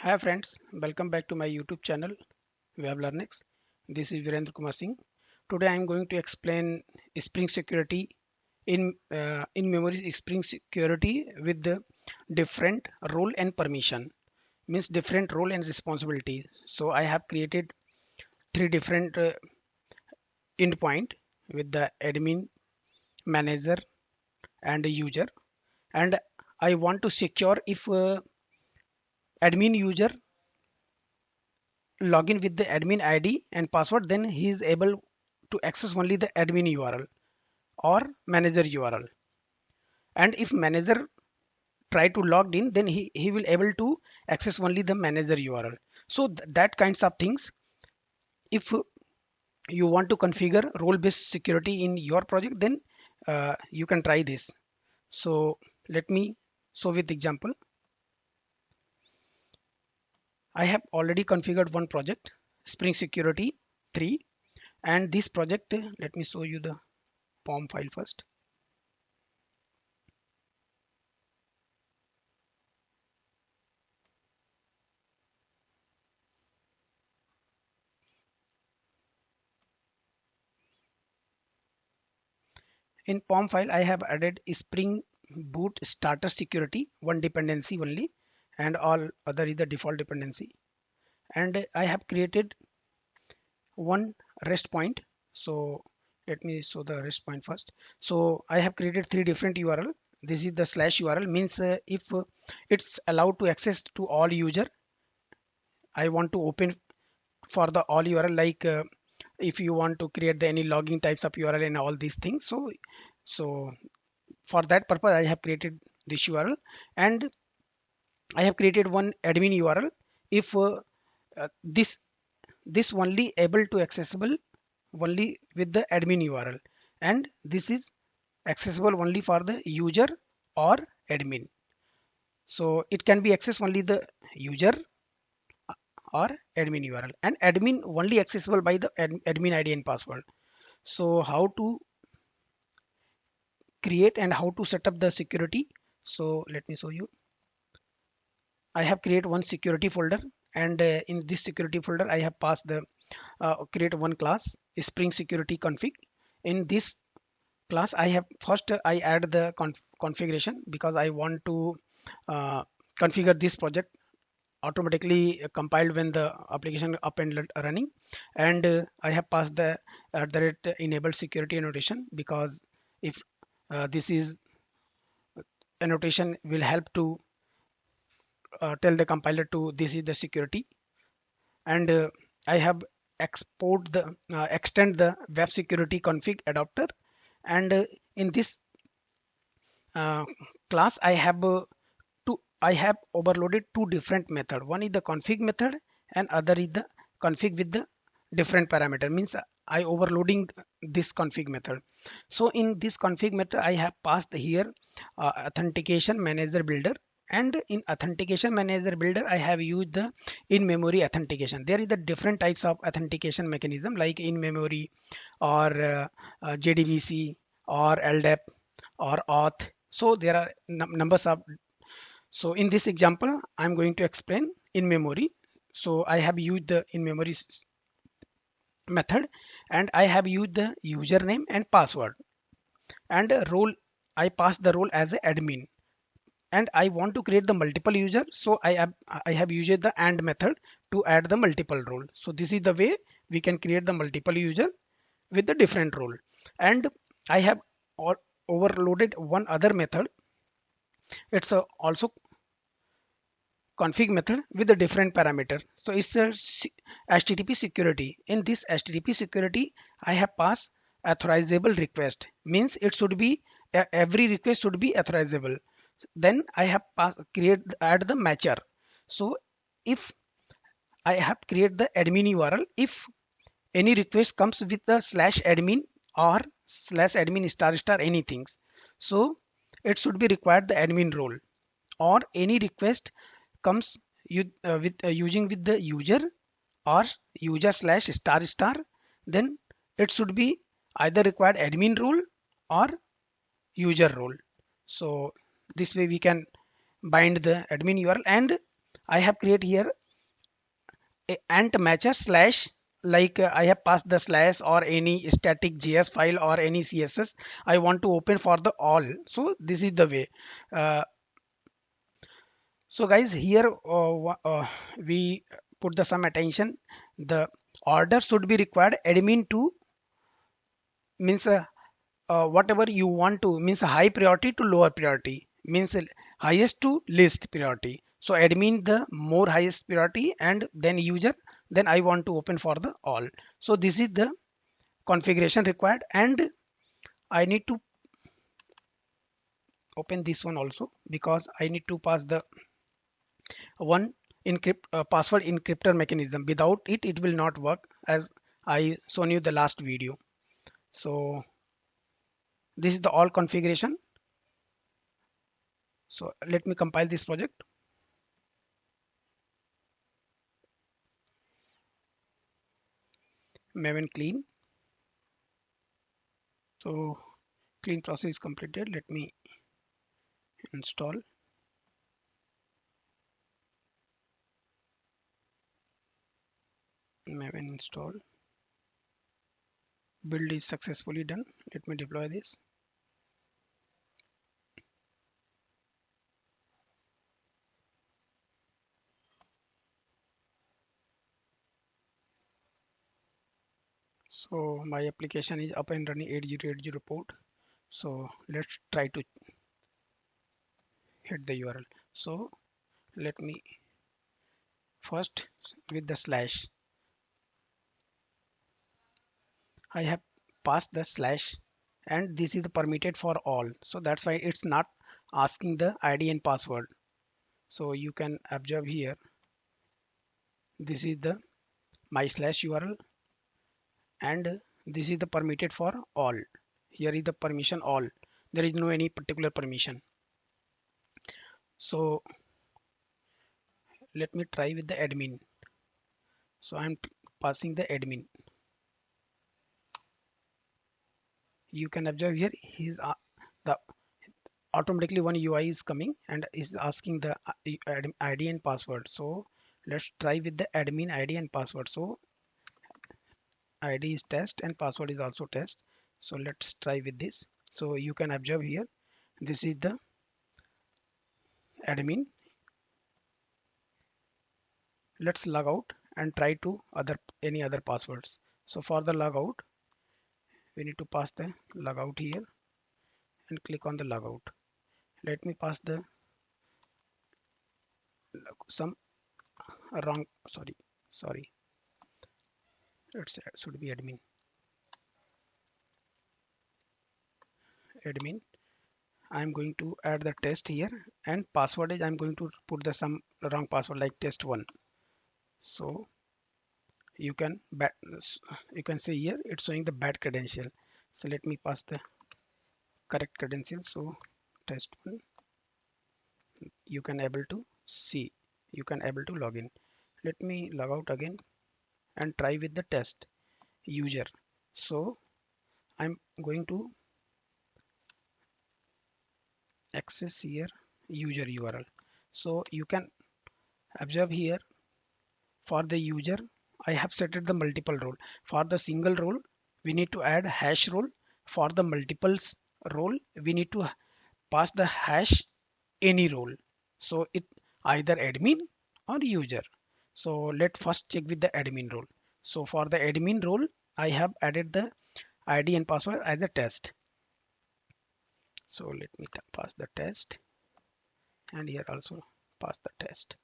Hi friends, welcome back to my YouTube channel WebLearnX. This is Virendra Kumar Singh. Today I am going to explain Spring Security in memory Spring Security with the different role and permission, means different role and responsibility. So I have created three different endpoint with the admin, manager, and user, and I want to secure if admin user login with the admin ID and password, then he is able to access only the admin URL or manager URL. And if manager try to log in, then he will able to access only the manager URL. So that kinds of things. If you want to configure role-based security in your project, then you can try this. So let me show with example. I have already configured one project, Spring Security 3, and this project, let me show you the POM file first. In POM file, I have added Spring Boot Starter Security, one dependency only, and all other is the default dependency. And I have created one REST point. So let me show the REST point first. So I have created three different URL. This is the slash URL, means if it's allowed to access to all user, I want to open for the all URL, like if you want to create any logging types of URL and all these things. So for that purpose, I have created this URL, and I have created one admin URL. If this only able to accessible only with the admin URL, and this is accessible only for the user or admin. So it can be accessed only the user or admin URL, and admin only accessible by the admin ID and password. So how to create and how to set up the security? So let me show you. I have created one security folder, and in this security folder I have passed the create one class Spring Security Config. In this class I have first I add the configuration, because I want to uh, configure this project automatically compiled when the application up and running. And I have passed the enable security annotation, because if this is annotation will help to tell the compiler to this is the security. And I have extend the web security config adapter. And in this uh, class I have overloaded two different method. One is the config method and other is the config with the different parameter, means I overloading this config method. So in this config method I have passed here authentication manager builder, and in authentication manager builder I have used the in-memory authentication. There is the different types of authentication mechanism, like in-memory or JDBC or LDAP or auth. So there are numbers of. So in this example I'm going to explain in memory. So I have used the in memory method, and I have used the username and password, and role I pass the role as a admin, and I want to create the multiple user. So I have used the AND method to add the multiple role. So this is the way we can create the multiple user with the different role. And I have overloaded one other method. It's also config method with a different parameter. So it's a HTTP security. In this HTTP security, I have passed authorizable request, means it should be every request should be authorizable. Then I have add the matcher. So if I have create the admin URL, if any request comes with the slash admin or slash admin star star anything, so it should be required the admin role. Or any request comes with using with the user or user slash star star, then it should be either required admin role or user role. So this way we can bind the admin URL, and I have create here a ant matcher slash, like I have passed the slash or any static JS file or any CSS I want to open for the all. So this is the way. Uh, so guys, here we put the some attention. The order should be required admin to, means whatever you want to, means high priority to lower priority, means highest to least priority. So admin the more highest priority, and then user, then I want to open for the all. So this is the configuration required, and I need to open this one also because I need to pass the one encrypt password encryptor mechanism. Without it, it will not work, as I shown you the last video. So this is the all configuration. So let me compile this project. Maven clean. So clean process is completed. Let me install. Maven install. Build is successfully done. Let me deploy this. So my application is up and running 8080 port. So let's try to hit the URL. So let me first with the slash. I have passed the slash, and this is the permitted for all. So that's why it's not asking the ID and password. So you can observe here. This is the my slash URL, and this is the permitted for all. Here is the permission all. There is no any particular permission. So let me try with the admin. So I'm passing the admin. You can observe here he's the automatically one UI is coming and is asking the ID and password. So let's try with the admin ID and password. So ID is test and password is also test. So let's try with this. So you can observe here, this is the admin. Let's log out and try to other any other passwords. So for the logout, we need to pass the logout here and click on the logout. Let me pass the some wrong, sorry, it should be admin. I'm going to add the test here, and password is I'm going to put the some wrong password like test1. So you can you can see here it's showing the bad credential. So let me pass the correct credential. So test1, you can able to see, you can able to log in. Let me log out again and try with the test user. So I'm going to access here user URL. So you can observe here, for the user I have set the multiple role. For the single role we need to add hash role. For the multiples role we need to pass the hash any role. So it either admin or user. So let's first check with the admin role. So for the admin role I have added the ID and password as a test. So let me pass the test, and here also pass the test.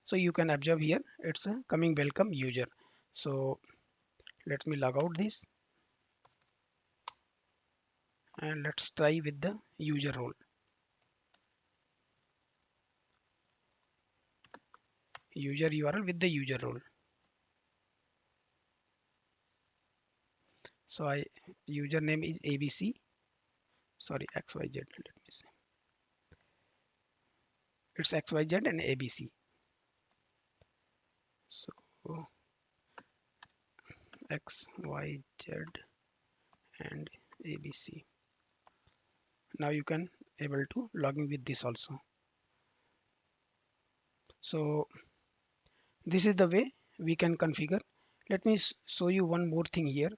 So you can observe here it's a coming welcome user. So let me log out this and let's try with the user role. User URL with the user role. So I username is ABC, sorry XYZ, let me see, it's XYZ and ABC. So XYZ and ABC. Now you can able to log in with this also. So this is the way we can configure. Let me show you one more thing here.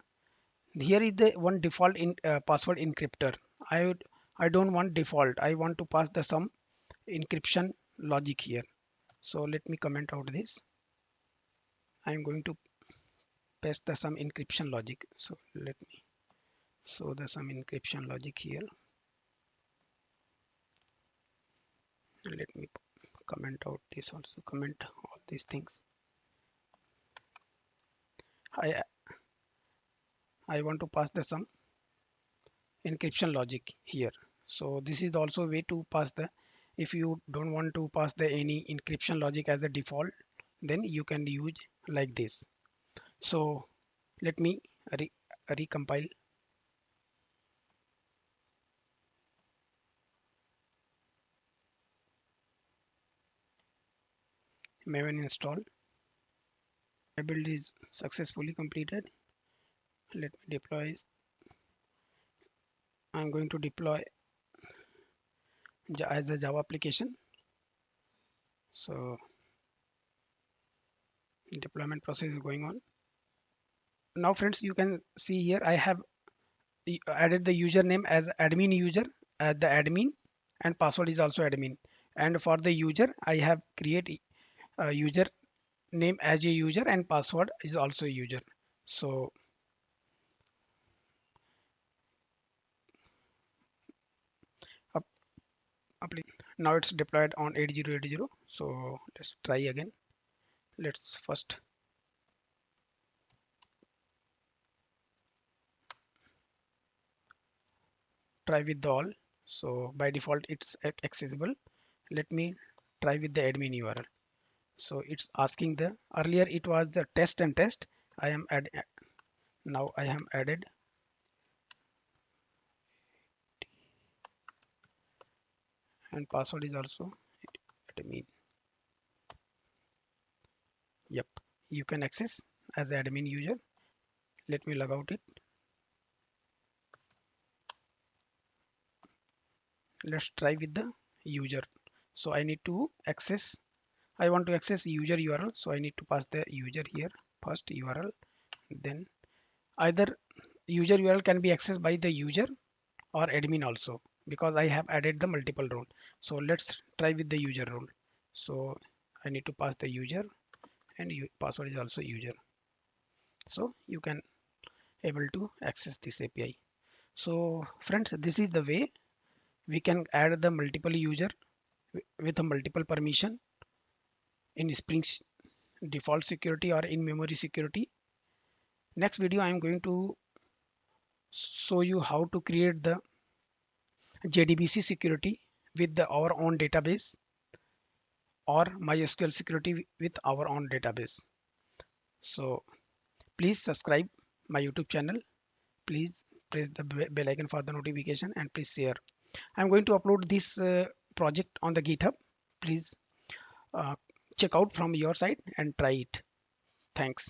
Here is the one default password encryptor. I don't want default. I want to pass the some encryption logic here. So let me comment out this. I'm going to paste the some encryption logic. So let me show the some encryption logic here. Let me comment out this also. Comment all these things. I I want to pass the some encryption logic here. So this is also a way to pass the, if you don't want to pass the any encryption logic as a default, then you can use like this. So let me recompile. Maven install. My build is successfully completed. Let me deploy. I'm going to deploy as a Java application. So deployment process is going on. Now friends, you can see here I have added the username as admin user as the admin, and password is also admin. And for the user, I have create a user name as a user and password is also a user. So up, now it's deployed on 8080. So let's try again. Let's first try with the all. So by default it's accessible. Let me try with the admin URL. So it's asking the, earlier it was the test and test. I am now I am added, and password is also admin. Yep, you can access as the admin user. Let me log out it. Let's try with the user. So I need to access, I want to access user URL. So I need to pass the user here first URL. Then either user URL can be accessed by the user or admin also, because I have added the multiple role. So let's try with the user role. So I need to pass the user, and password is also user. So you can able to access this API. So friends, this is the way we can add the multiple user with a multiple permission in Spring default security or in memory security. Next video I am going to show you how to create the JDBC security with our own database, or MySQL security with our own database. So please subscribe my YouTube channel. Please press the bell icon for the notification, and please share. I'm going to upload this project on the GitHub. Please uh, check out from your side and try it. Thanks.